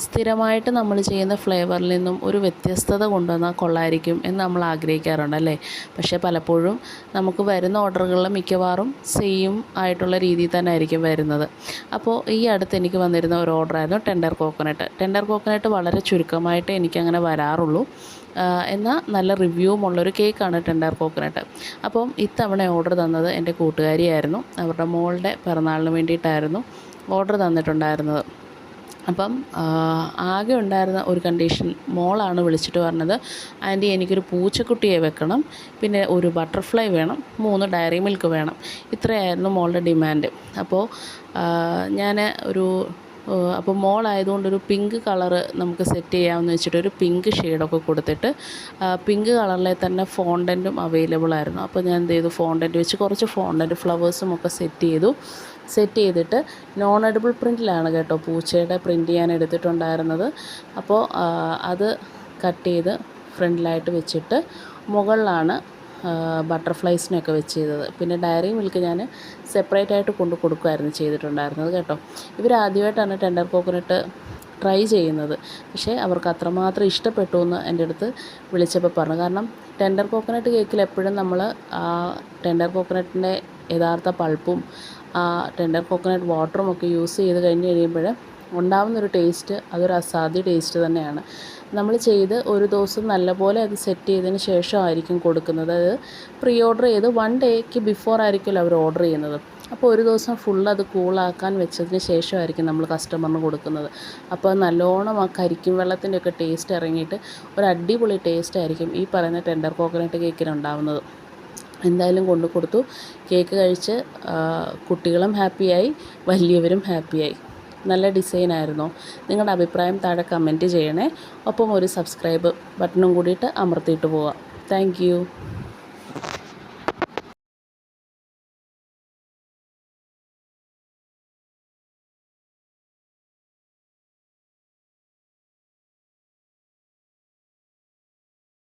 സ്ഥിരമായിട്ട് നമ്മൾ ചെയ്യുന്ന ഫ്ലേവറിൽ നിന്നും ഒരു വ്യത്യസ്തത കൊണ്ടുവന്നാൽ കൊള്ളായിരിക്കും എന്ന് നമ്മൾ ആഗ്രഹിക്കാറുണ്ടല്ലേ. പക്ഷേ പലപ്പോഴും നമുക്ക് വരുന്ന ഓർഡറുകളിൽ മിക്കവാറും സെയിം ആയിട്ടുള്ള രീതിയിൽ തന്നെ ആയിരിക്കും വരുന്നത്. അപ്പോൾ ഈ അടുത്ത് എനിക്ക് വന്നിരുന്ന ഒരു ഓർഡറായിരുന്നു ടെൻഡർ കോക്കനട്ട്. ടെൻഡർ കോക്കനട്ട് വളരെ ചുരുക്കമായിട്ട് എനിക്കങ്ങനെ വരാറുള്ളൂ. എന്നാൽ നല്ല റിവ്യൂവും ഉള്ളൊരു കേക്കാണ് ടെൻഡർ കോക്കനട്ട്. അപ്പം ഇത്തവണ ഓർഡർ തന്നത് എൻ്റെ കൂട്ടുകാരിയായിരുന്നു. അവരുടെ മോളുടെ പിറന്നാളിന് വേണ്ടിയിട്ടായിരുന്നു ഓർഡർ തന്നിട്ടുണ്ടായിരുന്നത്. അപ്പം ആകെ ഉണ്ടായിരുന്ന ഒരു കണ്ടീഷൻ, മോളാണ് വിളിച്ചിട്ട് പറഞ്ഞത്, ആൻറ്റി എനിക്കൊരു പൂച്ചക്കുട്ടിയെ വെക്കണം, പിന്നെ ഒരു ബട്ടർഫ്ലൈ വേണം, 3 ഡയറി മിൽക്ക് വേണം. ഇത്രയായിരുന്നു മോളുടെ ഡിമാൻഡ്. അപ്പോൾ ഞാൻ അപ്പോൾ മോളായതുകൊണ്ടൊരു പിങ്ക് കളറ് നമുക്ക് സെറ്റ് ചെയ്യാമെന്ന് വെച്ചിട്ട് ഒരു പിങ്ക് ഷെയ്ഡൊക്കെ കൊടുത്തിട്ട് പിങ്ക് കളറിലെ തന്നെ ഫോണ്ടൻറ്റും അവൈലബിൾ ആയിരുന്നു. അപ്പോൾ ഞാൻ എന്ത് ചെയ്തു, ഫോണ്ടൻറ്റ് വെച്ച് കുറച്ച് ഫോണ്ടൻറ്റ് ഫ്ലവേഴ്സും ഒക്കെ സെറ്റ് ചെയ്തിട്ട് നോൺ എഡിബിൾ പ്രിൻറ്റിലാണ് കേട്ടോ പൂച്ചയുടെ പ്രിൻറ്റ് ചെയ്യാൻ എടുത്തിട്ടുണ്ടായിരുന്നത്. അപ്പോൾ അത് കട്ട് ചെയ്ത് ഫ്രണ്ടിലായിട്ട് വെച്ചിട്ട് മുകളിലാണ് ബട്ടർഫ്ലൈസിനൊക്കെ വെച്ച് ചെയ്തത്. പിന്നെ ഡയറി മിൽക്ക് ഞാൻ സെപ്പറേറ്റ് ആയിട്ട് കൊടുക്കുമായിരുന്നു ചെയ്തിട്ടുണ്ടായിരുന്നത് കേട്ടോ. ഇവരാദ്യമായിട്ടാണ് ടെൻഡർ കോക്കനട്ട് ട്രൈ ചെയ്യുന്നത്. പക്ഷേ അവർക്ക് അത്രമാത്രം ഇഷ്ടപ്പെട്ടു എന്ന് എൻ്റെ അടുത്ത് വിളിച്ചപ്പോൾ പറഞ്ഞു. കാരണം ടെൻഡർ കോക്കനട്ട് കേക്കിൽ എപ്പോഴും നമ്മൾ ആ ടെൻഡർ കോക്കനട്ടിൻ്റെ യഥാർത്ഥ പൾപ്പും ആ ടെൻഡർ കോക്കനട്ട് വാട്ടറും ഒക്കെ യൂസ് ചെയ്ത് കഴിഞ്ഞ് കഴിയുമ്പോൾ ഉണ്ടാകുന്നൊരു ടേസ്റ്റ് അതൊരു അസാധ്യ ടേസ്റ്റ് തന്നെയാണ്. നമ്മൾ ചെയ്ത് ഒരു ദിവസം നല്ലപോലെ അത് സെറ്റ് ചെയ്തതിന് ശേഷമായിരിക്കും കൊടുക്കുന്നത്. അത് പ്രീ ഓർഡർ ചെയ്ത് 1 ഡേക്ക് ബിഫോർ ആയിരിക്കുമല്ലോ അവർ ഓർഡർ ചെയ്യുന്നത്. അപ്പോൾ ഒരു ദിവസം ഫുൾ അത് കൂളാക്കാൻ വെച്ചതിന് ശേഷമായിരിക്കും നമ്മൾ കസ്റ്റമറിന് കൊടുക്കുന്നത്. അപ്പോൾ നല്ലോണം ആ കരിക്കും വെള്ളത്തിൻ്റെയൊക്കെ ടേസ്റ്റ് ഇറങ്ങിയിട്ട് ഒരു അടിപൊളി ടേസ്റ്റ് ആയിരിക്കും ഈ പറയുന്ന ടെൻഡർ കോക്കനട്ട് കേക്കിനുണ്ടാവുന്നത്. എന്തായാലും കൊണ്ടു കൊടുത്തു. കേക്ക് കഴിച്ച് കുട്ടികളും ഹാപ്പിയായി, വലിയവരും ഹാപ്പിയായി. നല്ല ഡിസൈനായിരുന്നോ? നിങ്ങളുടെ അഭിപ്രായം താഴെ കമൻറ്റ് ചെയ്യണേ. ഒപ്പം ഒരു സബ്സ്ക്രൈബ് ബട്ടണും കൂടിയിട്ട് അമർത്തിയിട്ട് പോവാം. Thank you.